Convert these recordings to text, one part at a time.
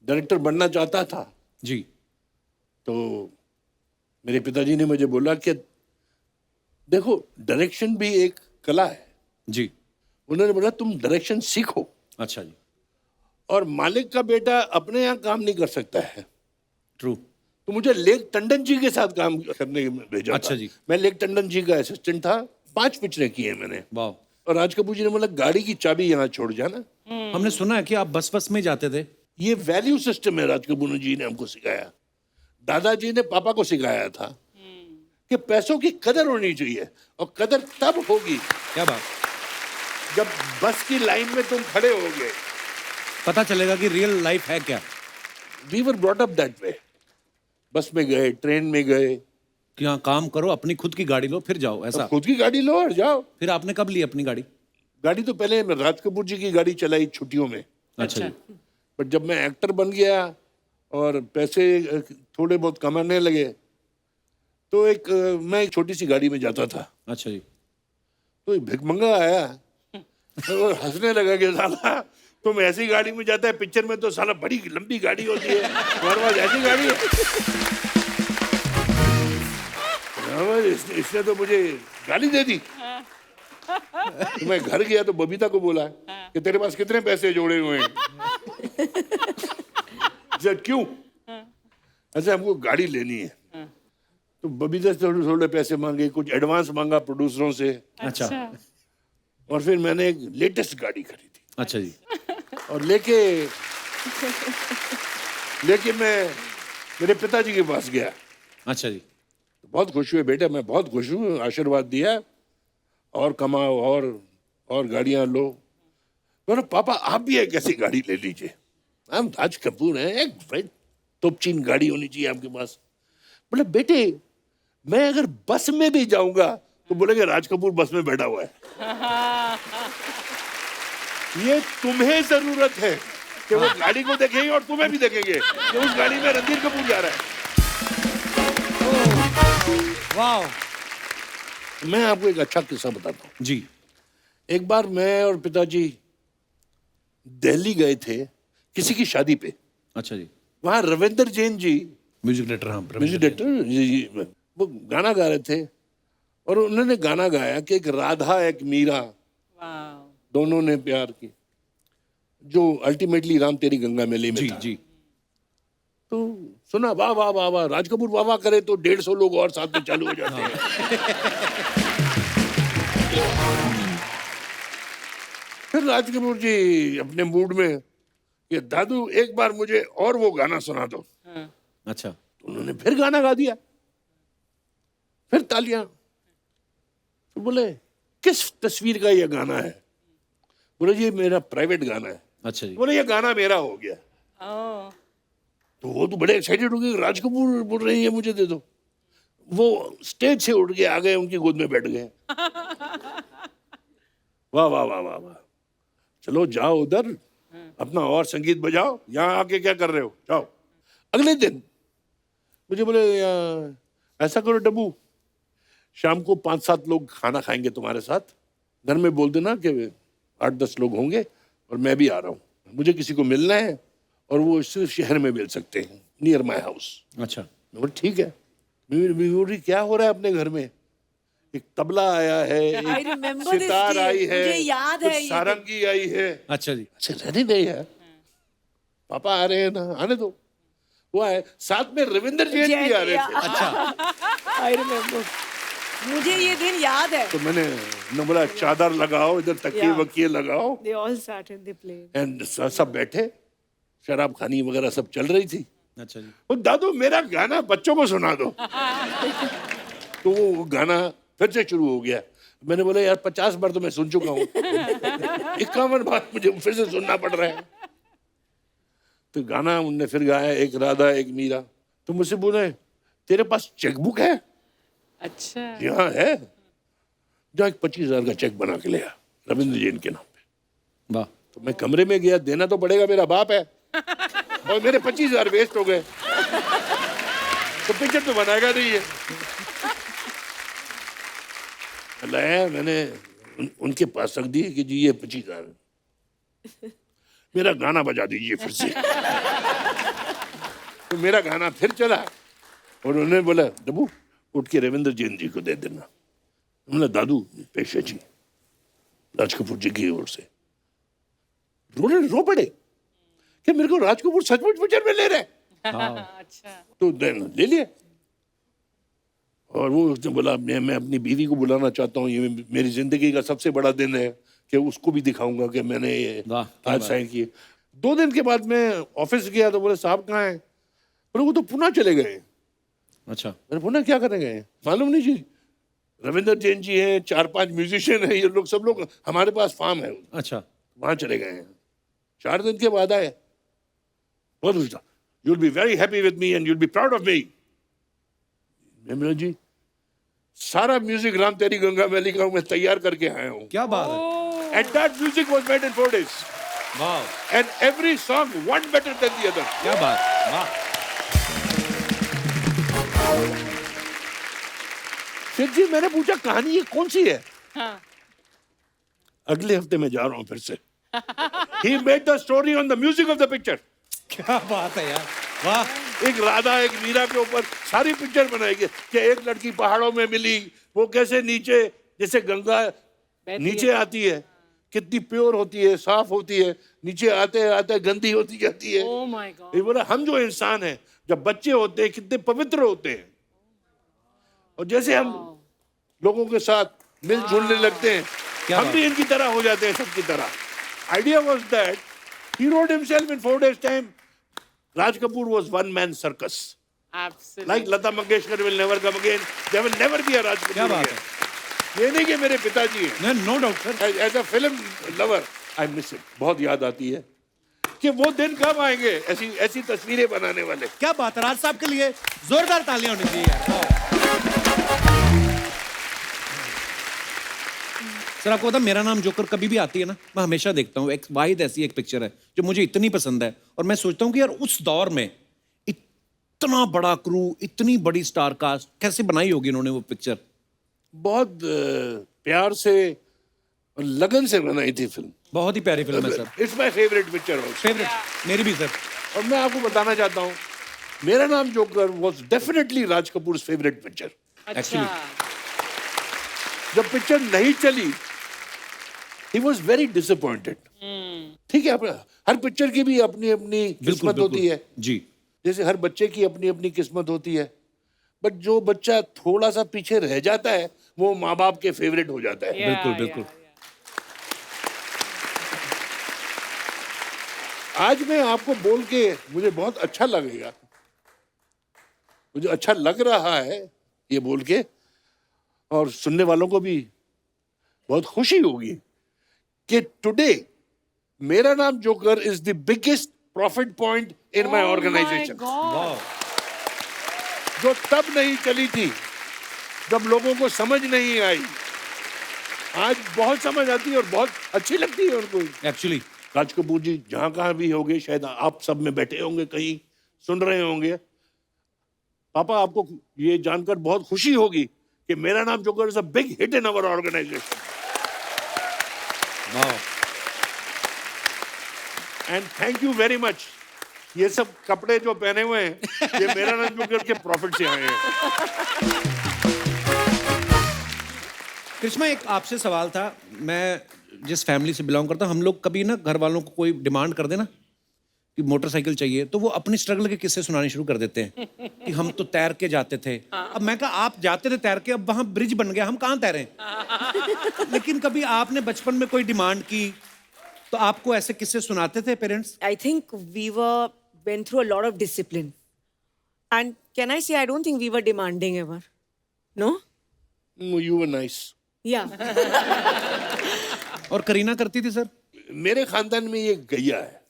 Director बनना चाहता था, जी तो मेरे पिताजी ने मुझे बोला कि देखो डायरेक्शन भी एक कला है। जी। उन्होंने बोला तुम डायरेक्शन सीखो, अच्छा जी। और मालिक का बेटा अपने यहाँ काम नहीं कर सकता है। ट्रू। तो मुझे लेक टंडन जी के साथ काम करने भेजा अच्छा था। जी। मैं लेक टंडन जी का असिस्टेंट था, 5 पिक्चरें की हैं मैंने। वाह। और राज कपूर जी ने बोला गाड़ी की चाबी यहाँ छोड़ जाना। हमने सुना है कि आप बस में जाते थे। ये वैल्यू सिस्टम है, राज कपूर जी ने हमको सिखाया। दादाजी ने पापा को सिखाया था कि पैसों की कदर होनी चाहिए, और कदर तब होगी क्या बात। जब बस की लाइन में तुम खड़े होगे। पता चलेगा कि रियल लाइफ है क्या। We were brought up that way. Bus में गए, ट्रेन में गए, कि हाँ काम करो, अपनी खुद की गाड़ी लो फिर जाओ, ऐसा। तो खुद की गाड़ी लो और जाओ। फिर आपने कब ली अपनी गाड़ी? गाड़ी तो पहले मैं राज कपूर जी की गाड़ी चलाई छुट्टियों में, अच्छा जी। बट जब मैं एक्टर बन गया और पैसे थोड़े बहुत कमाने लगे, तो मैं एक छोटी सी गाड़ी में जाता था। अच्छा जी। तो एक भिखमंगा आया और हंसने लगा कि साला तुम ऐसी गाड़ी में जाता है, पिक्चर में तो साला बड़ी लंबी गाड़ी होती है, तुम्हारे पास ऐसी गाड़ी है। इसने तो मुझे गाली दे दी। तो मैं घर गया तो बबीता को बोला कि तेरे पास कितने पैसे जोड़े हुए हैं। क्यों? अच्छा हमको गाड़ी लेनी है। तो बबीता से थोड़े थोड़े पैसे मांगे, कुछ एडवांस मांगा प्रोड्यूसरों से। अच्छा। और फिर मैंने एक लेटेस्ट गाड़ी खरीदी। अच्छा जी। और लेके मैं मेरे पिताजी के पास गया। अच्छा जी। बहुत खुश हुए, बेटा मैं बहुत खुश हूँ, आशीर्वाद दिया, और कमाओ और गाड़ियां लो। बोले पापा आप भी एक ऐसी गाड़ी ले लीजिए, हम राज कपूर हैं, एक भाई तोपचीन गाड़ी होनी चाहिए आपके पास। बोले बेटे मैं अगर बस में भी जाऊंगा तो बोलेंगे राज कपूर बस में बैठा हुआ है। ये तुम्हें जरूरत है कि वो गाड़ी को देखेंगे और तुम्हें भी देखेंगे कि उस गाड़ी में रणधीर कपूर जा रहा है। वाह। मैं आपको एक अच्छा किस्सा बताता हूँ जी। एक बार मैं और पिताजी दिल्ली गए थे किसी की शादी पे। अच्छा जी। वहां रविंदर जैन जी, म्यूजिक डायरेक्टर। हाँ म्यूजिक डायरेक्टर जी, वो गाना गा रहे थे, और उन्होंने गाना गाया कि एक राधा एक मीरा दोनों ने प्यार की, जो अल्टीमेटली राम तेरी गंगा मैली में जी था। जी। तो सुना, वाह वाह वाह वाह, राज कपूर वाह वाह करे तो 150 लोग और साथ में चालू हो जाते हैं। फिर राज कपूर जी अपने मूड में कि दादू एक बार मुझे और वो गाना सुना दो। अच्छा। तो उन्होंने फिर गाना गा दिया, फिर तालियां। तो बोले किस तस्वीर का ये गाना है? बोले ये मेरा प्राइवेट गाना है। अच्छा जी। बोले ये गाना मेरा हो गया। तो वो तो बड़े एक्साइटेड हो गए, राज कपूर बोल रही है मुझे दे दो। वो स्टेज से उठ के आ गए, उनकी गोद में बैठ गए। वाह वाह वाह वाह वाह, चलो जाओ उधर अपना और संगीत बजाओ, यहाँ आके क्या कर रहे हो, जाओ। अगले दिन मुझे बोले ऐसा करो डब्बू, शाम को 5-7 लोग खाना खाएंगे तुम्हारे साथ, घर में बोल देना कि 8-10 लोग होंगे और मैं भी आ रहा हूँ, मुझे किसी को मिलना है, और वो इस शहर में मिल सकते हैं, नियर माई हाउस। अच्छा। मैं बोला ठीक है। क्या हो रहा है अपने घर में? एक तबला आया है, एक सितार आई है, मुझे याद है, कुछ सारंगी आई है। अच्छा जी। अच्छा रहने दे यार, पापा आ रहे हैं ना, आने दो। वो आए, साथ में रविंदर जैन भी आ रहे थे। अच्छा। आई रिमेम्बर, मुझे ये दिन याद है। तो मैंने बोला चादर लगाओ, इधर तकिए वकिए लगाओ, They all sat and they played. And सब बैठे, शराब खानी वगैरह सब चल रही थी। अच्छा जी। वो दादू मेरा गाना बच्चों को सुना दो। तो वो गाना फिर से शुरू हो गया। मैंने बोला यार 50 बार तो मैं सुन चुका हूँ, 51 बार मुझे फिर से सुनना पड़ रहा है। तो गाना उनने फिर गाया, एक राधा एक मीरा। तो मुझसे बोले तेरे पास चेकबुक है? अच्छा। यहाँ है, जो एक 25,000 का चेक बना के ले आ रविंद्र जैन के नाम पे। वाह। तो मैं कमरे में गया, देना तो पड़ेगा, मेरा बाप है, और मेरे 25,000 वेस्ट हो गए, तो पिक्चर तो बनाएगा नहीं है। लाया मैंने उनके पास रख दी कि जी ये 25,000 मेरा गाना बजा दीजिए फिर से। मेरा गाना फिर चला और उन्होंने बोला डब्बू उठ के रविंद्र जैन जी को दे देना। बोला दादू पेशे जी राज कपूर जी की ओर से। रो पड़े कि मेरे को राज कपूर सचमुच पिक्चर में ले रहे। अच्छा। तो ले लिया। और वो उसने बोला मैं अपनी बीवी को बुलाना चाहता हूँ, ये मेरी जिंदगी का सबसे बड़ा दिन है कि उसको भी दिखाऊंगा कि मैंने ये वाह, क्या आज बात। साइन किए। 2 दिन के बाद मैं ऑफिस गया तो बोले साहब कहाँ हैं? बोले वो तो पुणे चले गए। अच्छा। मैंने पुणे क्या करने गए? मालूम नहीं जी, रविंद्र जैन जी हैं, 4-5 म्यूजिशियन हैं, ये लोग सब लोग हमारे पास फार्म है, अच्छा। वहां चले गए हैं। 4 दिन के बाद आए। You'll be very happy with me and you'll be proud of me. मैं बोला जी सारा म्यूजिक राम तेरी गंगा मैली का मैं तैयार करके आया हूँ। क्या बात है। And that music was made in 4 days. वाह, And every song one better than the other. क्या बात, वाह। फिर जी मैंने पूछा कहानी ये कौन सी है? हाँ। अगले हफ्ते में जा रहा हूँ फिर से। He made the story on the music of the picture. क्या बात है यार, वाह। एक राधा एक मीरा के ऊपर सारी पिक्चर बनाएगी कि एक लड़की पहाड़ों में मिली, वो कैसे नीचे जैसे गंगा नीचे आती है, कितनी प्योर होती है, साफ होती है, नीचे आते आते गंदी होती जाती है। Oh my God. ये बोला हम जो इंसान हैं जब बच्चे होते हैं कितने पवित्र होते हैं, और जैसे हम लोगों के साथ मिलजुलने लगते हैं क्या हम बात। भी इनकी तरह हो जाते हैं, सबकी तरह। Idea was that he wrote himself in 4 days time. Raj Kapoor was one man circus. Absolutely. Like Lata Mangeshkar will never come again. There will never be a Raj Kapoor क्या बात again. ये नहीं कि मेरे पिताजी हैं। No doubt sir. As a film lover, I miss it. बहुत याद आती है कि वो दिन कब आएंगे ऐसी ऐसी तस्वीरें बनाने वाले। क्या बात है, राज साहब के लिए जोरदार तालियां होनी चाहिए यार। सर आपको पता मेरा नाम जोकर कभी भी आती है ना, मैं हमेशा देखता हूँ। एक वाहिद ऐसी एक पिक्चर है जो मुझे इतनी पसंद है और मैं सोचता हूँ कि यार उस दौर में इतना बड़ा क्रू, इतनी बड़ी स्टार कास्ट कैसे बनाई होगी इन्होंने वो पिक्चर। बहुत प्यार से और लगन से बनाई थी फिल्म। बहुत ही प्यारी फिल्म है sir. It's my favourite picture also. Favourite मेरी भी सर। और मैं आपको बताना चाहता हूँ मेरा Naam joker was definitely Raj Kapoor favourite picture. अच्छा। जब पिक्चर नहीं चली he was very disappointed. ठीक है, हर पिक्चर की भी अपनी अपनी किस्मत होती है जी। जैसे हर बच्चे की अपनी अपनी किस्मत होती है, बट जो बच्चा थोड़ा सा पीछे रह जाता है वो माँ बाप के फेवरेट हो जाता है। बिल्कुल बिल्कुल। आज मैं आपको बोल के मुझे बहुत अच्छा लगेगा, मुझे अच्छा लग रहा है ये बोल के, और सुनने वालों को भी बहुत खुशी होगी कि today Mera Naam Joker is the biggest profit point in my organisation. जो तब नहीं चली थी जब लोगों को समझ नहीं आई, आज बहुत समझ आती है और बहुत अच्छी लगती है उनको। एक्चुअली राज कपूर जी जहां कहां भी होंगे, शायद आप सब में बैठे होंगे, कहीं सुन रहे होंगे, पापा आपको ये जानकर बहुत खुशी होगी कि Mera Naam Joker is a big hit in our organisation. And thank you very much. ये सब कपड़े जो पहने हुए हैं ये मेरा नाम जोकर के प्रॉफिट से आए हैं। कृष्णा एक आपसे सवाल था। मैं जिस फैमिली से बिलोंग करता हूँ, हम लोग कभी ना घर वालों को कोई डिमांड कर देना कि मोटरसाइकिल चाहिए तो वो अपनी स्ट्रगल के किस्से सुनाने शुरू कर देते हैं कि हम तो तैर के जाते थे। अब मैं कहा आप जाते थे तैर के, अब वहां ब्रिज बन गया, हम कहाँ तैरें। लेकिन कभी आपने बचपन में कोई डिमांड की तो आपको ऐसे किस्से सुनाते थे parents? I think we went through a lot of discipline. And can I say, I don't think we were demanding ever. No? You were nice. Yeah. और करीना करती थी सर? मेरे खानदान में ये गैया है,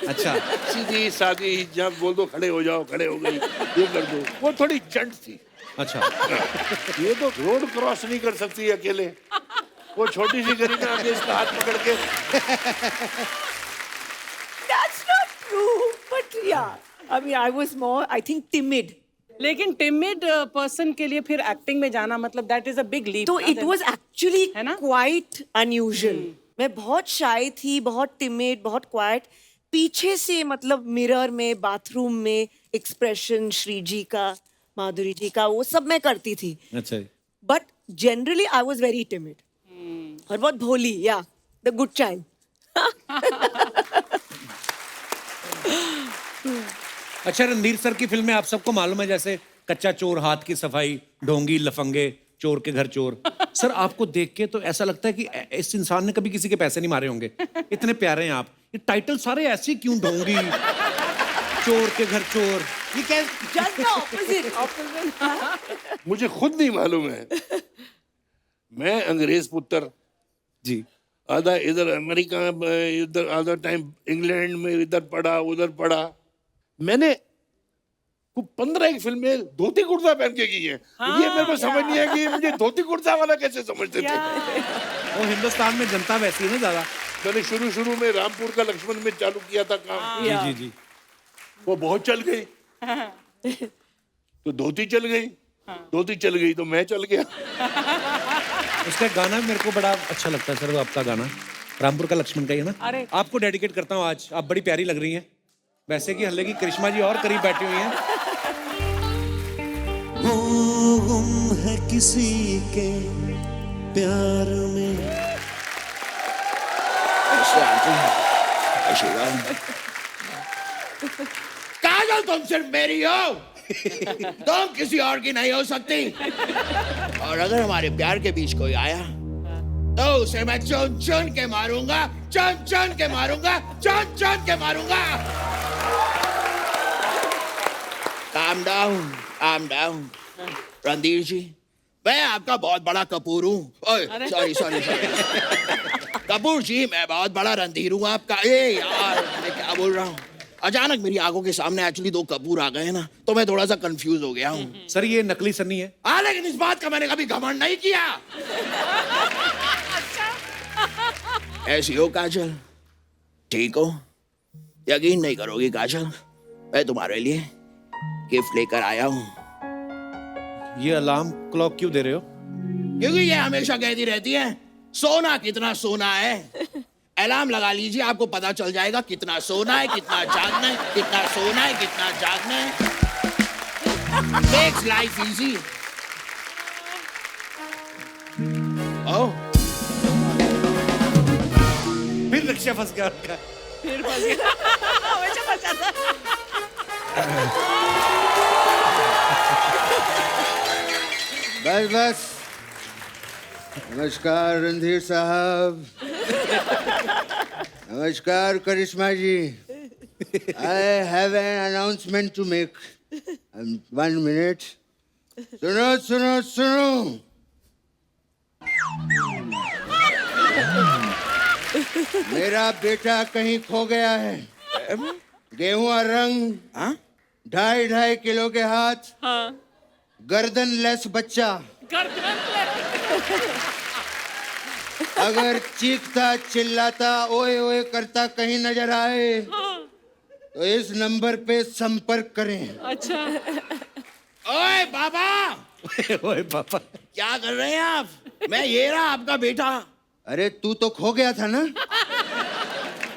अच्छा। सीधी सादी, जब बोल दो खड़े हो जाओ, खड़े हो गई, ये कर दो। वो थोड़ी चंट थी। अच्छा। ये तो रोड क्रॉस नहीं कर सकती अकेले, वो छोटी सी करीना आके इसका हाथ पकड़ के। That's not true. But yeah. I mean, I was more, I think, timid. लेकिन टिमिड पर्सन के लिए फिर एक्टिंग में जाना मतलब that is a big leap. तो it was actually है ना? quite unusual. मैं बहुत shy थी, बहुत timid, बहुत quiet. पीछे से मतलब मिरर में, बाथरूम में एक्सप्रेशन श्री जी का, माधुरी जी का, वो सब मैं करती थी. अच्छा जी. But generally I was very timid और बहुत भोली. या द गुड चाइल्ड. अच्छा, रणधीर सर की फिल्में आप सबको मालूम है, जैसे कच्चा चोर, हाथ की सफाई, ढोंगी, लफंगे, चोर के घर चोर. सर आपको देख के तो ऐसा लगता है कि इस इंसान ने कभी किसी के पैसे नहीं मारे होंगे. इतने प्यारे हैं आप. ये टाइटल सारे ऐसे क्यों, ढोंगी, चोर के घर चोर? ये क्या? Just the opposite. मुझे खुद नहीं मालूम है. मैं अंग्रेज पुत्र, जी. आधा इधर अमेरिका में, इधर आधा टाइम इंग्लैंड में, इधर पढ़ा उधर पढ़ा. मैंने 15 एक फिल्में धोती कुर्ता पहन के की है. ये मेरे को समझ नहीं है कि मुझे धोती कुर्ता वाला कैसे समझते थे. वो हिंदुस्तान में जनता वैसी है ना ज्यादा. मैंने शुरू में रामपुर का लक्ष्मण में चालू किया था काम. जी जी जी. वो बहुत चल गई. तो धोती चल गई. धोती चल गई तो मैं चल गया. उसका गाना मेरे को बड़ा अच्छा लगता है सर, वो आपका गाना रामपुर का लक्ष्मण का ही है ना. अरे. आपको डेडिकेट करता हूँ आज. आप बड़ी प्यारी लग रही हैं. वैसे कि हल्ले की करिश्मा जी और करीब बैठी हुई हैं. वो गुम है किसी के प्यार में. काजल तुम सिर्फ मेरी हो, तुम किसी और की नहीं हो सकती. और अगर हमारे प्यार के बीच कोई आया तो उसे मैं चुन चुन के मारूंगा, चुन चुन के मारूंगा, चुन चुन के मारूंगा. Calm down, calm down. Randhir जी, मैं आपका बहुत बड़ा कपूर हूँ. Sorry sorry sorry. Kapoor ji, मैं बहुत बड़ा रणधीर हूँ आपका. ए यार, मैं क्या बोल रहा हूँ. अचानक मेरी आंखों के सामने एक्चुअली 2 कपूर आ गए हैं ना, तो मैं थोड़ा सा कंफ्यूज हो गया हूँ. सर ये नकली सन्नी है. लेकिन इस बात का मैंने कभी घमंड नहीं किया. ऐसी हो काजल, ठीक हो? यकीन नहीं करोगी काजल, मैं तुम्हारे लिए गिफ्ट लेकर आया हूँ. ये अलार्म क्लॉक क्यों दे रहे हो? क्योंकि ये हमेशा कहती रहती है सोना कितना सोना है. अलार्म लगा लीजिए, आपको पता चल जाएगा कितना सोना है, कितना जागना है, कितना सोना है, कितना जागना है. Makes life easy. Oh. फिर रिक्शा फंस गया उनका. फिर फंस गया. हमेशा फंस जाता है. बस बस. नमस्कार रणधीर साहब. नमस्कार करिश्मा जी. I have an announcement to make. 1 minute. सुनो सुनो सुनो. मेरा बेटा कहीं खो गया है. गेहुआ रंग, 2.5 किलो के हाथ, गर्दन लेस बच्चा. अगर चीखता चिल्लाता ओए ओए करता कहीं नजर आए तो इस नंबर पे संपर्क करें. अच्छा. ओए बाबा, ओए पापा. क्या कर रहे हैं आप? मैं ये रहा आपका बेटा. अरे तू तो खो गया था ना.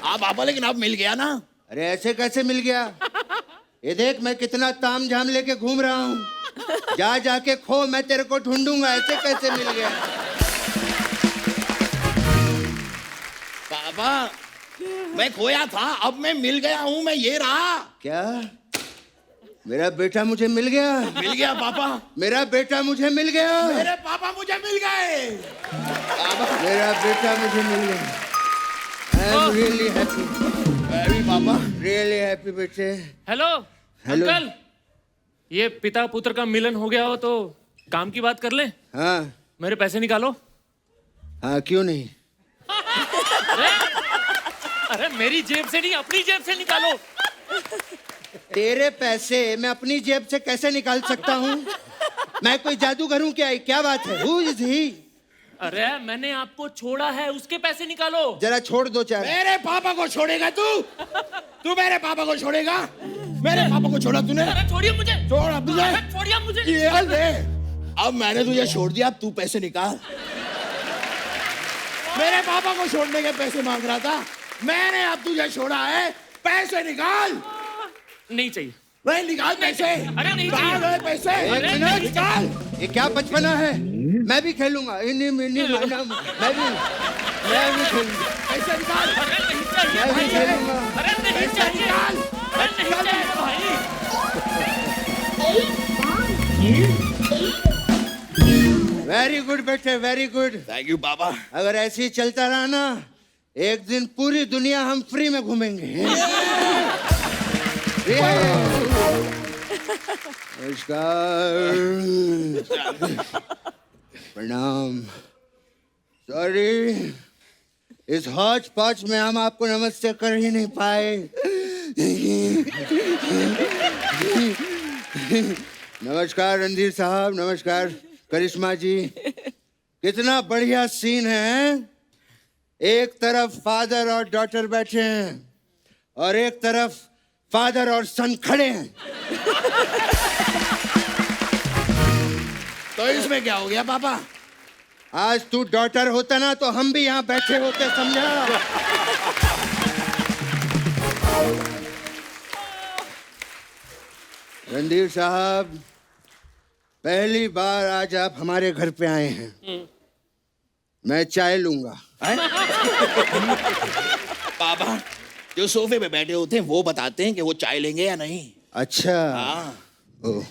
आप बाबा, लेकिन अब मिल गया ना. अरे ऐसे कैसे मिल गया? ये देख मैं कितना ताम झाम लेके घूम रहा हूँ. जा जाके खो, मैं तेरे को ढूंढूंगा. ऐसे कैसे मिल गया? बाबा, मैं खोया था, अब मैं मिल गया हूँ. मैं ये रहा. क्या? मेरा बेटा मुझे मिल गया. मिल गया पापा. मेरा बेटा मुझे मिल गया. मेरे पापा मुझे मिल गए. मेरा बेटा मुझे मिल गया. I am really happy. Very पापा. रियली हैप्पी बेटे. Hello hello. अंकल, ये पिता पुत्र का मिलन हो गया हो तो काम की बात कर लें. हाँ मेरे पैसे निकालो. हाँ, क्यों नहीं? अरे मेरी जेब से नहीं, अपनी जेब से निकालो. तेरे पैसे मैं अपनी जेब से कैसे निकाल सकता हूँ? मैं कोई जादूगर हूँ क्या? क्या बात है? Who is he? अरे मैंने आपको छोड़ा है, उसके पैसे निकालो. जरा छोड़ दो चार. मेरे पापा को छोड़ेगा तू? तू मेरे पापा को छोड़ेगा? मेरे पापा को छोड़ा तूने? अरे छोड़िए मुझे. छोड़ अब तुझे. अरे छोड़िए मुझे. ये ले. अब मैंने तुझे छोड़ दिया, अब तू पैसे निकाल. मेरे पापा को छोड़ने के पैसे मांग रहा था, मैंने अब तुझे छोड़ा है. पैसे निकाल। नहीं चाहिए। नहीं निकाल पैसे। अरे नहीं कहाँ चाहिए। गए पैसे? एक मिनट। निकाल। ये क्या बचपना है? मैं भी खेलूंगा। इन्हीं मिन्हीं माना, मैं भी खेलूंगा। पैसे निकाल। अरे नहीं चाहिए मैं भी भाई। खेलूंगा। अरे नहीं पैसे चाहिए। निकाल। अरे नहीं चाहिए भाई। वेरी गुड बेटे, वेरी गुड। थैंक यू पापा। अगर ऐसे ही चलता रहा ना, एक दिन पूरी दुनिया हम फ्री में घूमेंगे। नमस्कार, प्रणाम। सॉरी, इस हौच पौच में हम आपको नमस्ते कर ही नहीं पाए। नमस्कार रणधीर साहब, नमस्कार करिश्मा जी। कितना बढ़िया सीन है। एक तरफ फादर और डॉटर बैठे हैं और एक तरफ फादर और सन खड़े हैं। तो इसमें क्या हो गया पापा? आज तू डॉटर होता ना तो हम भी यहाँ बैठे होते, समझा? रणधीर साहब, पहली बार आज आप हमारे घर पे आए हैं। मैं चाय लूंगा। पापा, जो सोफे पे बैठे होते हैं वो बताते हैं कि वो चाय लेंगे या नहीं। अच्छा। हाँ। ओ।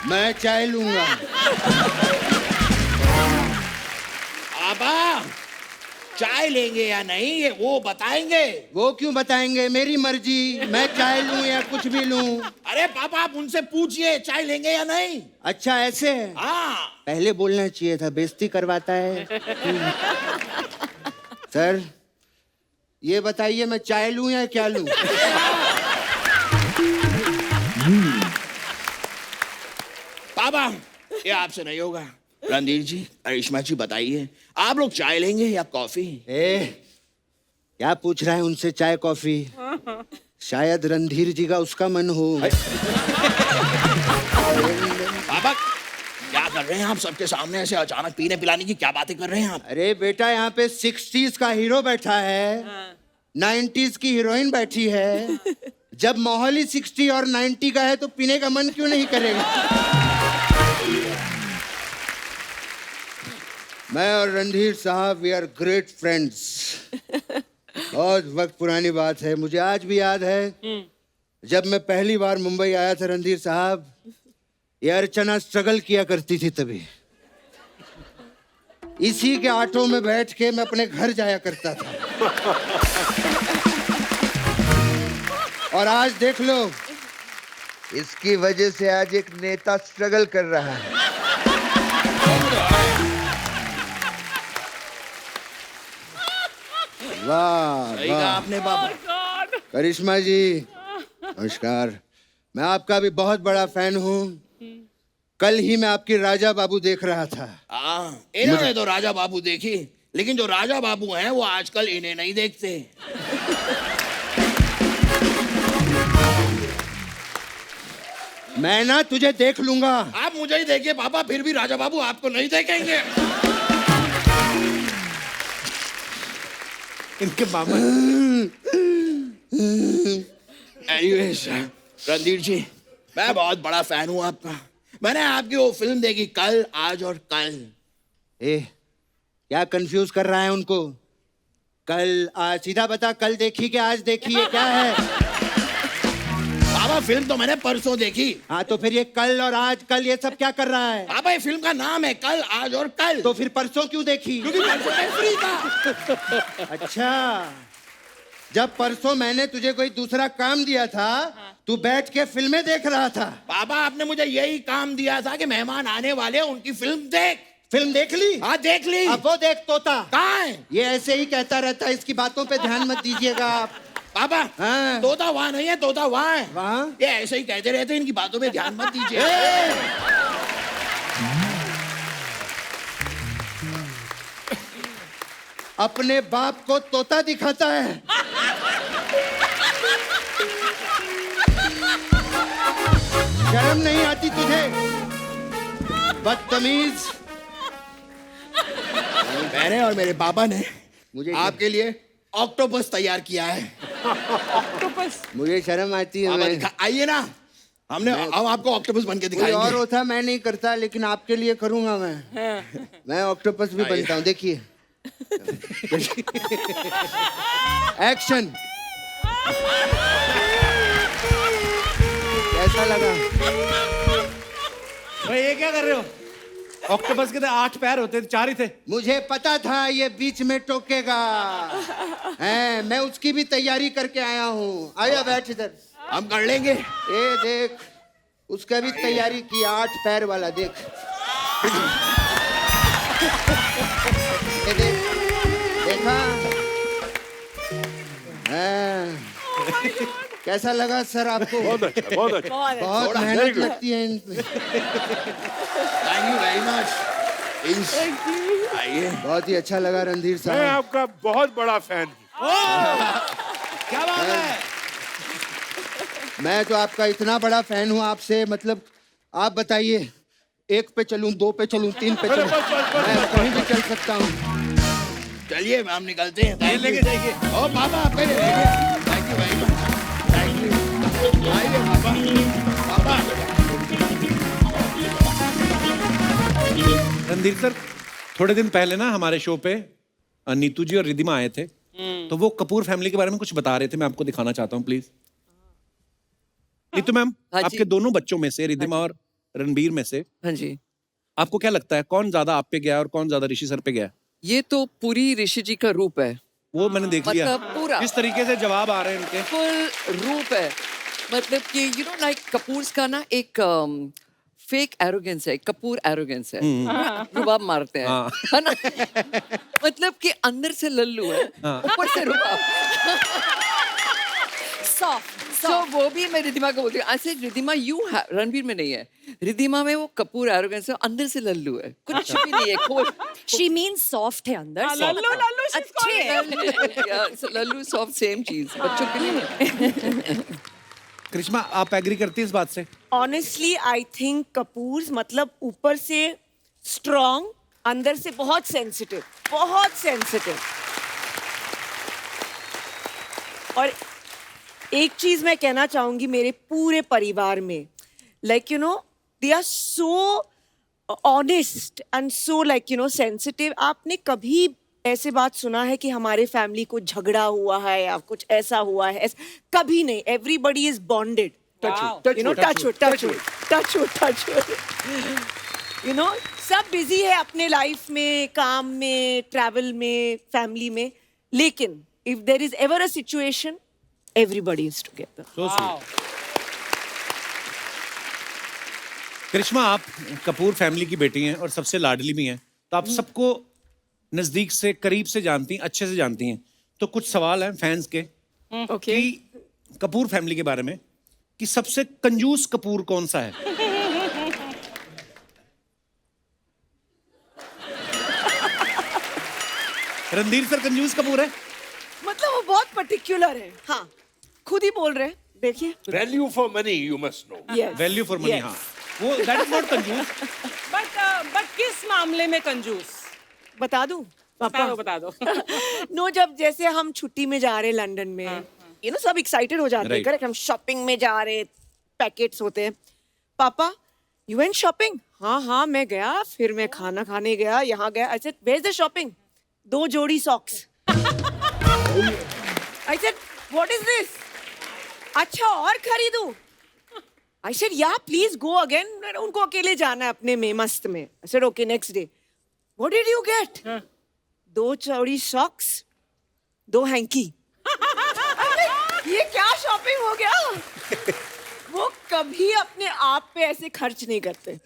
मैं चाय लूंगा। पापा, चाय लेंगे या नहीं ये वो बताएंगे। वो क्यों बताएंगे? मेरी मर्जी, मैं चाय लूं या कुछ भी लूं। अरे पापा, आप उनसे पूछिए चाय लेंगे या नहीं। अच्छा ऐसे है? हाँ। पहले बोलना चाहिए था, बेइज्जती करवाता है। सर, ये बताइए मैं चाय लूं या क्या लूं? पापा, ये आपसे नहीं होगा। रणधीर जी, करिश्मा जी, बताइए आप लोग चाय लेंगे या कॉफी? क्या पूछ रहा है उनसे चाय कॉफी? शायद रणधीर जी का उसका मन हो। पापा, क्या कर रहे हैं आप सबके सामने ऐसे अचानक पीने पिलाने की क्या बातें कर रहे हैं आप? अरे बेटा, यहाँ पे 60s का हीरो बैठा है, 90s की हीरोइन बैठी है। जब माहौल ही 60 और 90 का है तो पीने का मन क्यों नहीं करेगा? मैं और रणधीर साहब, वी आर ग्रेट फ्रेंड्स। बहुत वक्त पुरानी बात है, मुझे आज भी याद है जब मैं पहली बार मुंबई आया था रणधीर साहब, ये अर्चना स्ट्रगल किया करती थी तभी। इसी के ऑटो में बैठ के मैं अपने घर जाया करता था। और आज देख लो, इसकी वजह से आज एक नेता स्ट्रगल कर रहा है। वाह सही कहा वाह। आपने पापा। करिश्मा जी, नमस्कार। मैं आपका भी बहुत बड़ा फैन हूँ। कल ही मैं आपकी राजा बाबू देख रहा था। हाँ, इन्होंने तो राजा बाबू देखी, लेकिन जो राजा बाबू हैं वो आजकल इन्हें नहीं देखते। मैं ना तुझे देख लूंगा। आप मुझे ही देखिए पापा, फिर भी राजा बाबू आपको नहीं देखेंगे। इनके मामा। एनीवेज, रणधीर जी, मैं बहुत बड़ा फैन हूँ आपका। मैंने आपकी वो फिल्म देखी, कल, आज और कल। क्या कंफ्यूज कर रहा है उनको? कल आज, सीधा बता, कल देखी कि आज देखी है, क्या है? पापा, फिल्म तो मैंने परसों देखी। हाँ, तो फिर ये कल और आज कल ये सब क्या कर रहा है? पापा, ये फिल्म का नाम है कल, आज और कल। तो फिर परसों क्यों देखी? क्योंकि परसों मैं फ्री था। अच्छा, जब परसों मैंने तुझे कोई दूसरा काम दिया था, तू बैठ के फिल्में देख रहा था। पापा, आपने मुझे यही काम दिया था कि मेहमान आने वाले, उनकी फिल्म देख। फिल्म देख ली? हाँ, देख ली। अब वो देख तोता। कहाँ है? ये ऐसे ही कहता रहता है, इसकी बातों पे ध्यान मत दीजिएगा आप। पापा, हाँ। तोता वहाँ नहीं है, तोता वहाँ है। वहाँ? ये ऐसे ही कहते रहते हैं, इनकी बातों पे ध्यान मत दीजिए। अपने बाप को तोता दिखाता है। शर्म नहीं आती तुझे? बदतमीज। मैंने और मेरे पापा ने मुझे आपके लिए ऑक्टोपस तैयार किया है। मुझे शर्म आती है। आप मैं आइए ना, हम आपको ऑक्टोपस बन के कोई दिखाएंगे। और होता मैं नहीं करता, लेकिन आपके लिए करूंगा मैं ऑक्टोपस भी बनता हूँ। देखिए एक्शन। कैसा लगा? भाई ये क्या कर रहे हो? ऑक्टोपस के तो 8 पैर होते थे, 4 ही थे। मुझे पता था ये बीच में टोकेगा। हैं, मैं उसकी भी तैयारी करके आया हूँ। आया बैठ इधर। हम कर लेंगे। ये देख, उसका भी तैयारी की, 8 पैर वाला देख। ये देख, देखा? हैं, कैसा लगा सर आपको? बहुत अच्छा, बहुत अच्छा। बहुत मेहनत लगती है इनमें। Thank you very much. आइए। बहुत ही अच्छा लगा रणधीर मैं साहब। आपका बहुत बड़ा फैन हूँ। क्या बात है? मैं तो आपका इतना बड़ा फैन हूँ आपसे, मतलब आप बताइए, 1 पे चलूं, 2 पे चलूं, 3 पे चलूं, मैं कहीं भी चल सकता हूँ। चलिए हम निकलते हैं। ये लेके जाइए। ओ पापा आप पहले लेके। Thank you very much. Thank you. आइए पापा। पापा। रणधीर सर, थोड़े दिन पहले ना हमारे शो पे नीतू जी और रिद्धिमा आए थे, तो वो कपूर फैमिली के बारे में कुछ बता रहे थे। मैं आपको दिखाना चाहता हूँ, प्लीज। नीतू मैम, हाँ जी। आपके दोनों बच्चों में से, रिद्धिमा और रणबीर में से, हाँ जी, आपको क्या लगता है कौन ज्यादा आप पे गया और कौन ज्यादा ऋषि सर पे गया? ये तो पूरी ऋषि जी का रूप है, वो मैंने देख लिया। मतलब पूरा। जिस तरीके से जवाब आ रहे हैं इनके। फुल रूप है। मतलब कि यू नो लाइक कपूर्स का ना एक फेक एरोगेंस है, कपूर एरोगेंस है, रुबाब मारते हैं, हाँ। है ना? मतलब कि अंदर से लल्लू है, ऊपर से रुबाब। सॉफ्ट। So, वो भी मैं रिद्धिमा को बोलती हूँ, ऐसे रिद्धिमा रणबीर में नहीं है, रिद्धिमा में वो कपूर एरोगेंस है, अंदर से लल्लू है, कुछ भी नहीं है। शी मीन सॉफ्ट है अंदर से। लल्लू लल्लू she's अच्छे लल्लू सॉफ्ट सेम चीज बच्चों के लिए। करिश्मा, आप एग्री करती है इस बात से? ऑनेस्टली आई थिंक कपूर्स मतलब ऊपर से स्ट्रॉन्ग, अंदर से बहुत सेंसिटिव, बहुत सेंसिटिव। और एक चीज मैं कहना चाहूंगी मेरे पूरे परिवार में, like you know they are so honest and so like you know sensitive. आपने कभी ऐसे बात सुना है कि हमारे फैमिली को झगड़ा हुआ है या कुछ ऐसा हुआ है? कभी नहीं। Everybody is bonded. You know touch you know सब बिजी है अपने लाइफ में, काम में, ट्रैवल में, फैमिली में, लेकिन if there is ever a situation everybody is together. So sweet. Karisma, आप कपूर फैमिली की बेटी हैं और सबसे लाडली भी हैं, तो आप सबको नजदीक से, करीब से जानती हैं, अच्छे से जानती हैं। तो कुछ सवाल हैं फैंस के Okay. कि कपूर फैमिली के बारे में, कि सबसे कंजूस कपूर कौन सा है? रणधीर सर कंजूस कपूर है? मतलब वो बहुत पर्टिकुलर है। हाँ, खुद ही बोल रहे हैं, देखिए। Value for money you must know. Yes. Value for money. Yes. हाँ, वो दैट इज नॉट कंजूस। बट किस मामले में कंजूस? बता दूं पापा? बता दो। नो, जब जैसे हम छुट्टी में जा रहे हैं लंदन में, यू नो सब एक्साइटेड हो जाते हैं, Right. करेक्ट? हम शॉपिंग में जा रहे, पैकेट्स होते हैं। पापा, यू वेंट शॉपिंग? हाँ हाँ मैं गया, फिर मैं खाना खाने गया, यहाँ गया। I said where is the shopping? 2 जोड़ी socks. I said what is this? अच्छा और खरीदूं? I said yeah please go again, उनको अकेले जाना है अपने में मस्त में। I said okay next day, what did you get? 2 जोड़ी सॉक्स, 2 हैंकी। ये क्या शॉपिंग हो गया? वो कभी अपने आप पे ऐसे खर्च नहीं करते,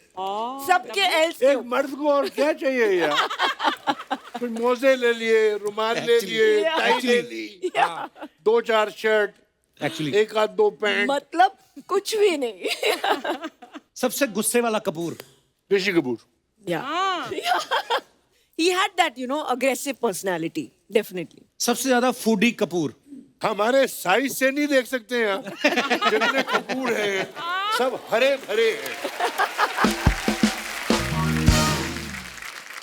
सबके एल्स के एक मर्द को और क्या चाहिए यार? कुछ मोजे ले लिए, रुमाल ले लिए, टाई ले ली, 2-4 शर्ट, एक्चुअली 1-2 पैंट। मतलब कुछ भी नहीं। सबसे गुस्से वाला Kapoor? Rishi Kapoor. He had that, you know, aggressive personality, definitely. सबसे ज्यादा फूडी कपूर? हमारे साइज से नहीं देख सकते हैं आप। जितने कपूर हैं सब हरे भरे हैं।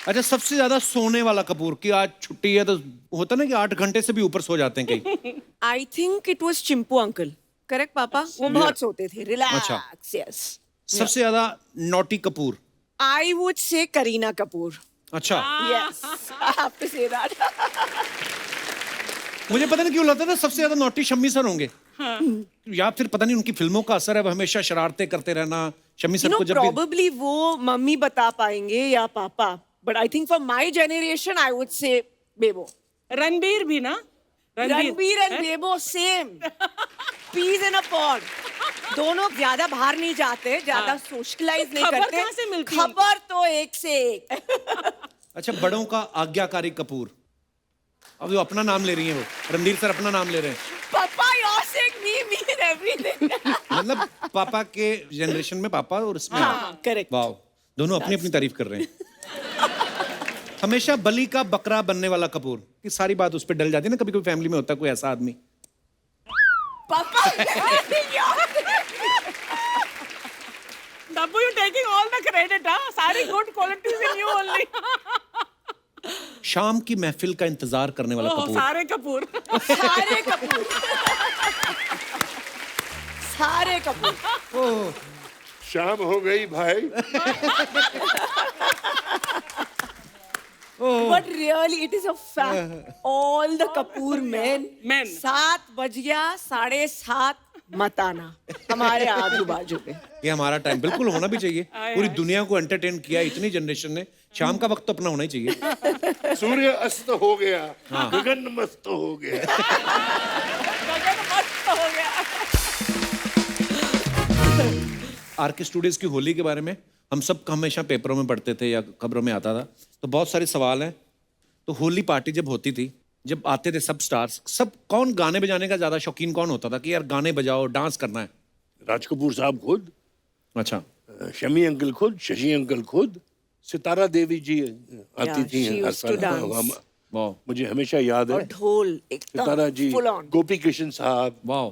अच्छा, सबसे ज्यादा सोने वाला कपूर कि आज छुट्टी है तो होता ना कि 8 घंटे से भी ऊपर सो जाते हैं कई। I think it was Chimpu uncle, correct पापा? वो बहुत सोते थे, रिलैक्स, यस। सबसे ज्यादा naughty Kapoor? I would say Kareena Kapoor. अच्छा, yes, I have to say that. मुझे पता नहीं क्यों लगता था सबसे ज्यादा नॉटी शम्मी सर होंगे। या फिर पता नहीं उनकी फिल्मों का असर है, वो हमेशा शरारतें करते रहना। शम्मी सर को जब भी probably वो मम्मी बता पाएंगे या पापा, but I think for my generation I would say बेबो। रणबीर भी ना, Ranbir and Bebo same, peas in a pod. दोनों ज्यादा बाहर नहीं जाते, ज्यादा सोशलाइज नहीं खबर करते। कहाँ से मिलती है खबर तो एक से एक। अच्छा, बड़ों का आज्ञाकारी कपूर। अब जो अपना नाम ले रही हैं वो, रणधीर सर अपना नाम ले रहे हैं। पापा you're saying me mean everything। मतलब पापा के जनरेशन में पापा और इसमें हाँ, करेक्ट। वाह, दोनों अपनी अपनी तारीफ कर रहे हैं। हमेशा बलि का बकरा बनने वाला कपूर कि सारी बात उस पर डल जाती है ना, कभी कभी फैमिली में होता है कोई ऐसा आदमी। पापा Dabbu, you taking all the credit, huh? सारी good qualities in you only। शाम की महफिल का इंतजार करने वाला ओह, कपूर। सारे कपूर। सारे कपूर, सारे कपूर। शाम हो गई भाई। But really, it is a fact. All the Kapoor men. 7 बज गया, 7:30 मत आना हमारे आजू बाजू पे। ये हमारा टाइम बिल्कुल होना भी चाहिए। पूरी दुनिया को एंटरटेन किया इतनी जनरेशन ने, शाम का वक्त तो अपना होना ही चाहिए। सूर्य अस्त हो गया, गगन मस्त हो गया। गगन मस्त हो गया। आरके स्टूडियोज की होली के बारे में हम सब हमेशा पेपरों में पढ़ते थे या खबरों में आता था, तो बहुत सारे सवाल हैं। तो होली पार्टी जब होती थी, जब आते थे सब स्टार्स, सब कौन गाने बजाने का ज्यादा शौकीन कौन होता था कि यार गाने बजाओ, डांस करना है? राज कपूर साहब खुद, अच्छा, शमी अंकल खुद, शशि अंकल खुद, सितारा देवी जी आती Yeah, थी she हर used to साल। dance. वाह मुझे हमेशा याद और है ढोल सितारा एकदम जी, full on। गोपी कृष्ण साहब, वाह।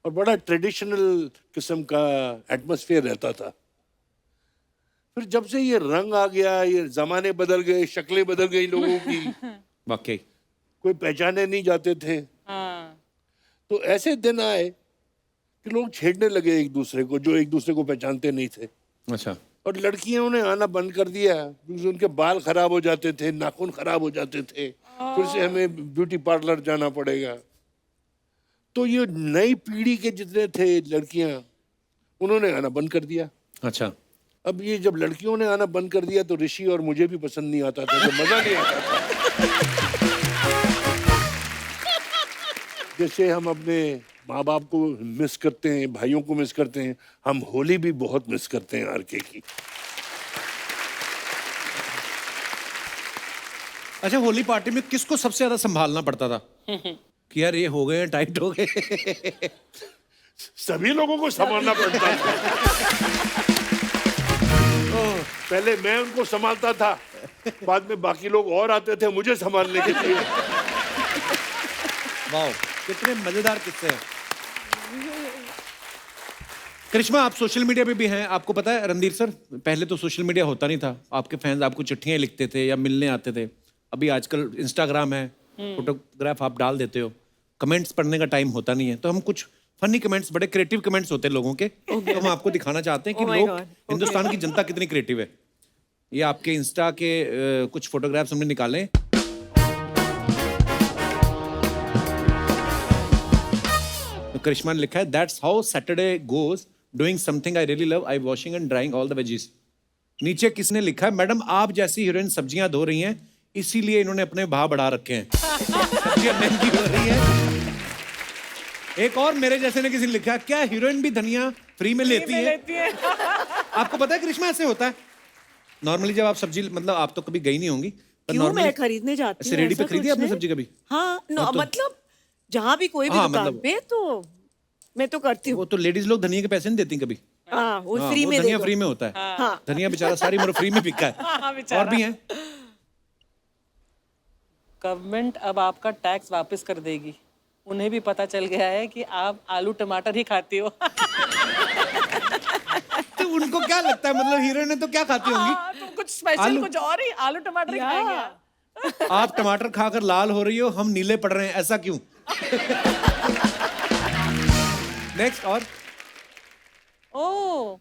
और बड़ा ट्रेडिशनल किस्म का एटमॉस्फेयर रहता था। फिर जब से ये रंग आ गया, ये जमाने बदल गए, शक्लें बदल गई लोगों की, वाकई कोई पहचाने नहीं जाते थे। तो ऐसे दिन आए कि लोग छेड़ने लगे एक दूसरे को, जो एक दूसरे को पहचानते नहीं थे। अच्छा, और लड़कियों ने आना बंद कर दिया क्योंकि उनके बाल खराब हो जाते थे, नाखून खराब हो जाते थे, फिर से हमें ब्यूटी पार्लर जाना पड़ेगा। तो ये नई पीढ़ी के जितने थे लड़कियां, उन्होंने आना बंद कर दिया। अच्छा, अब ये जब लड़कियों ने आना बंद कर दिया तो ऋषि और मुझे भी पसंद नहीं आता था, तो मजा नहीं आता था। जैसे हम अपने माँ बाप को मिस करते हैं, भाइयों को मिस करते हैं, हम होली भी बहुत मिस करते हैं आरके की। अच्छा, होली पार्टी में किसको सबसे ज्यादा संभालना पड़ता था कि यार ये हो गए, टाइट हो गए? सभी लोगों को संभालना पड़ता था। पहले मैं उनको संभालता था, बाद में बाकी लोग और आते थे मुझे संभालने के लिए। वाह, कितने मजेदार किस्से हैं। करिश्मा, आप सोशल मीडिया पे भी हैं, आपको पता है रणधीर सर, पहले तो सोशल मीडिया होता नहीं था, आपके फैंस आपको चिट्ठियां लिखते थे या मिलने आते थे। अभी आजकल इंस्टाग्राम है, फोटोग्राफ आप डाल देते हो, कमेंट्स पढ़ने का टाइम होता नहीं है, तो हम कुछ फनी कमेंट्स, बड़े क्रिएटिव कमेंट्स होते हैं लोगों के, तो हम आपको दिखाना चाहते हैं कि Oh my लोग, God. हिंदुस्तान की जनता कितनी क्रिएटिव है। ये आपके इंस्टा के कुछ फोटोग्राफ्स हमने निकाले। तो करिश्मा ने लिखा है, that's how Saturday goes, doing something I really love, I washing and drawing all the veggies. नीचे किसने लिखा है, मैडम आप जैसी हीरोइन सब्जियां धो रही हैं, इसीलिए इन्होंने अपने भाव बढ़ा रखे हैं, सब्जियां महंगी हो रही है। एक और मेरे जैसे ने किसी ने लिखा, क्या हीरोइन भी धनिया फ्री में लेती है? आपको पता है करिश्मा ऐसे होता है नॉर्मली, जब आप सब्जी, मतलब आप तो कभी गई नहीं होंगी, पर क्यों, normally मैं खरीदने जाती ऐसे हूँ, रेडी पे ऐसा खरीदी कुछ आपने नहीं। सब्जी कभी? हाँ, हाँ, तो- मतलब जहाँ भी कोई भी हाँ, दुकान मतलब- पे, तो मैं तो करती हूँ। वो तो लेडीज लोग धनिया के पैसे नहीं देती कभी। हाँ, वो हाँ, फ्री वो में दे धनिया दो। फ्री में होता है। हाँ। धनिया बेचारा सारी उम्र फ्री में बिका हाँ, है। बेचारा। और भी हैं। गवर्नमेंट अब आपका टैक्स वापस कर देगी, उन्हें भी पता चल गया है कि आप आलू टमाटर ही खाती हो। तो उनको क्या लगता है, मतलब हीरोइन है तो क्या खाती होंगी? हाँ, तो उनको कुछ स्पेशल, आलू- कुछ और ही, आलू टमाटर ही खाएंगे आप। आप टमाटर खाकर लाल हो रही हो, हम नीले पड़ रहे हैं, ऐसा क्यों? नेक्स्ट। और ओह,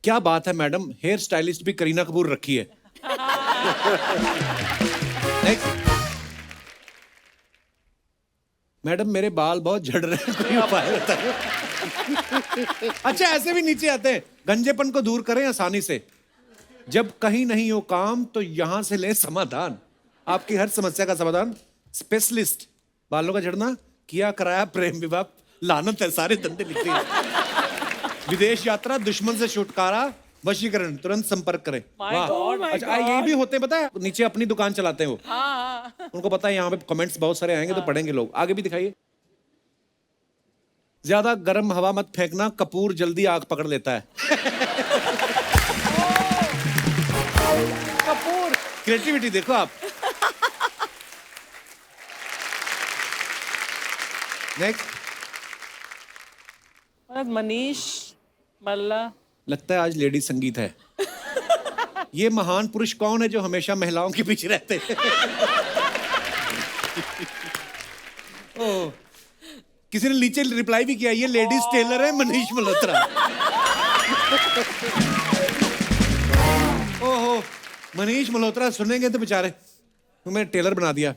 क्या बात है मैडम, हेयर स्टाइलिस्ट भी करीना कपूर रखी है। नेक्स्ट। मैडम मेरे बाल बहुत झड़ रहे हैं, कोई उपाय बताइए। अच्छा, ऐसे भी नीचे आते हैं। गंजेपन को दूर करें आसानी से। जब कहीं नहीं हो काम तो यहां से लें समाधान। आपकी हर समस्या का समाधान स्पेशलिस्ट। बालों का झड़ना, किया कराया प्रेम विवाह, लानत है, सारे धंधे लिखते हैं। विदेश यात्रा, दुश्मन से छुटकारा, वशीकरण, तुरंत संपर्क करें। वाह। अच्छा, ये भी होते हैं, पता है, नीचे अपनी दुकान चलाते हैं वो। उनको पता है यहाँ पे कमेंट्स बहुत सारे आएंगे तो पढ़ेंगे लोग। आगे भी दिखाइए। ज्यादा गर्म हवा मत फेंकना, कपूर जल्दी आग पकड़ लेता है। कपूर। क्रिएटिविटी देखो आप। नेक्स्ट। मनीष मल्ला। लगता है आज लेडी संगीत है। ये महान पुरुष कौन है जो हमेशा महिलाओं के पीछे रहते हैं? ओह, किसी ने नीचे रिप्लाई भी किया, ये लेडीज टेलर है मनीष मल्होत्रा। ओहो, मनीष मल्होत्रा सुनेंगे तो बेचारे, तुम्हें टेलर बना दिया।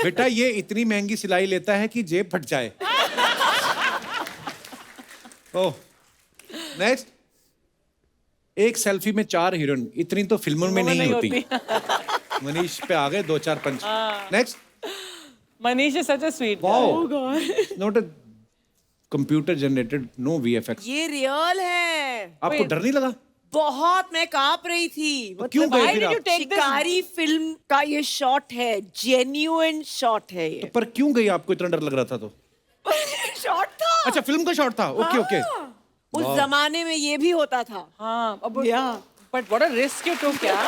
बेटा ये इतनी महंगी सिलाई लेता है कि जेब फट जाए। ओह, नेक्स्ट। एक सेल्फी में 4 हीरोइन, इतनी तो फिल्मों में नहीं होती। मनीष पे आ गए 2-4 punch. Next. Manish is such a sweet. Wow, not a computer generated, no VFX. ये रियल है। आपको डर नहीं लगा? बहुत, मैं कांप रही थी। क्यों गए फिर आप? शिकारी फिल्म का ये शॉट है, जेन्युइन शॉट है ये। पर क्यों गई, आपको इतना डर लग रहा था तो? शॉट था। अच्छा, फिल्म का शॉट था। Okay okay. उस जमाने में ये भी होता था। हाँ, अब Yeah. But what a risk you took यार।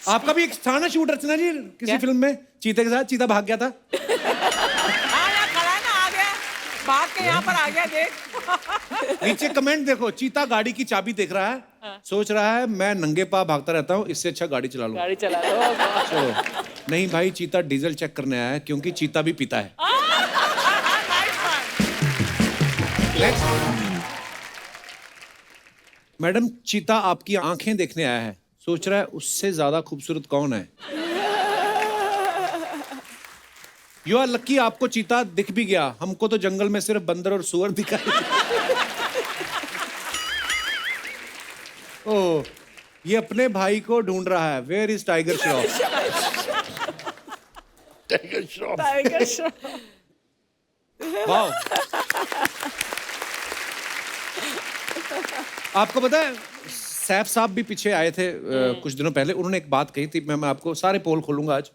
आपका भी एक था ना शूट, रचना जी, किसी फिल्म में चीते के साथ? चीता भाग गया था। खड़ा है ना, आ गया, भाग के यहाँ पर आ गया, देख। नीचे कमेंट देखो, चीता गाड़ी की चाबी देख रहा है, सोच रहा है मैं नंगे पाँव भागता रहता हूँ, इससे अच्छा गाड़ी चला लूं। गाड़ी चला लो। चलो, नहीं भाई, चीता डीजल चेक करने आया है, क्योंकि चीता भी पीता है। मैडम, चीता आपकी आंखें देखने आया है, सोच रहा है उससे ज्यादा खूबसूरत कौन है। यू आर लकी, आपको चीता दिख भी गया, हमको तो जंगल में सिर्फ बंदर और सुअर दिखाई। ओह, ये अपने भाई को ढूंढ रहा है। Where is Tiger Shroff? Tiger Shroff. Tiger Shroff. Wow. आपको पता है, सैफ साहब भी पीछे आए थे कुछ दिनों पहले, उन्होंने एक बात कही थी, मैं आपको सारे पोल खोलूंगा आज।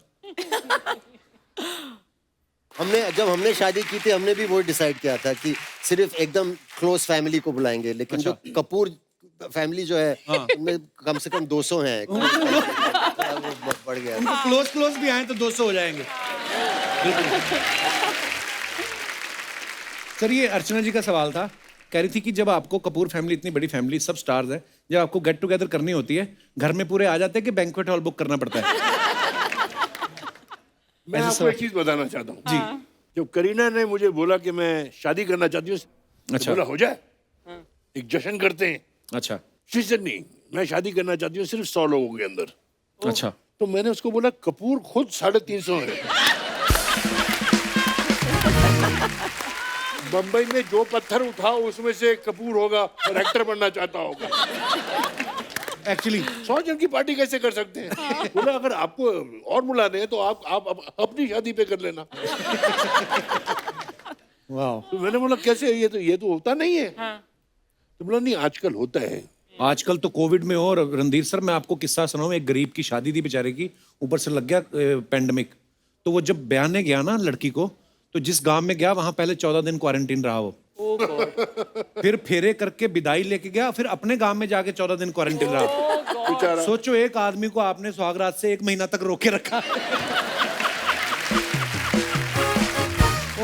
जब हमने शादी की थी, हमने भी वो डिसाइड किया था कि सिर्फ एकदम क्लोज फैमिली को बुलाएंगे, लेकिन जो कपूर फैमिली जो है, उनमें कम से कम 200 हैं। वो बढ़ गया। उनको क्लोज भी आए तो 200 हो जाएंगे। सर, ये अर्चना जी का सवाल था, कह रही थी कि जब आपको कपूर फैमिली, इतनी बड़ी फैमिली, सब स्टार्स हैं, जब आपको गेट टुगेदर करनी होती है, घर में पूरे आ जाते हैं कि बैंक्वेट हॉल बुक करना पड़ता है? मैं आपको एक चीज बताना चाहता हूँ जी। जब करीना ने मुझे बोला कि मैं शादी करना चाहती हूँ, अच्छा। बोला हो जाए, एक जश्न करते हैं। अच्छा। शी सेड नहीं, मैं शादी करना चाहती हूँ सिर्फ 100 लोगों के अंदर। अच्छा। तो मैंने उसको बोला कपूर खुद 350 है। बंबई में जो पत्थर उठाओ उसमें से एक कपूर होगा और एक्टर बनना चाहता होगा। एक्चुअली 100 जन की पार्टी कैसे कर सकते हैं? बोला अगर आपको और बुलाने हैं तो आप अपनी शादी पे कर लेना। वाह। तो मैंने बोला कैसे, ये तो होता नहीं है। तो बोला नहीं, आजकल होता है। आजकल तो कोविड में और रणधीर सर, मैं आपको किस्सा सुनाऊं, एक गरीब की शादी थी बेचारे की, ऊपर से लग गया पेंडेमिक, तो वो जब बयाने गया ना लड़की को, तो जिस गांव में गया वहां पहले 14 दिन क्वारंटीन रहा वो, फिर फेरे करके विदाई लेके गया, फिर अपने गांव में जाके 14 दिन क्वारंटीन रहा। सोचो, एक आदमी को आपने सुहागरात से 1 महीना तक रोके रखा।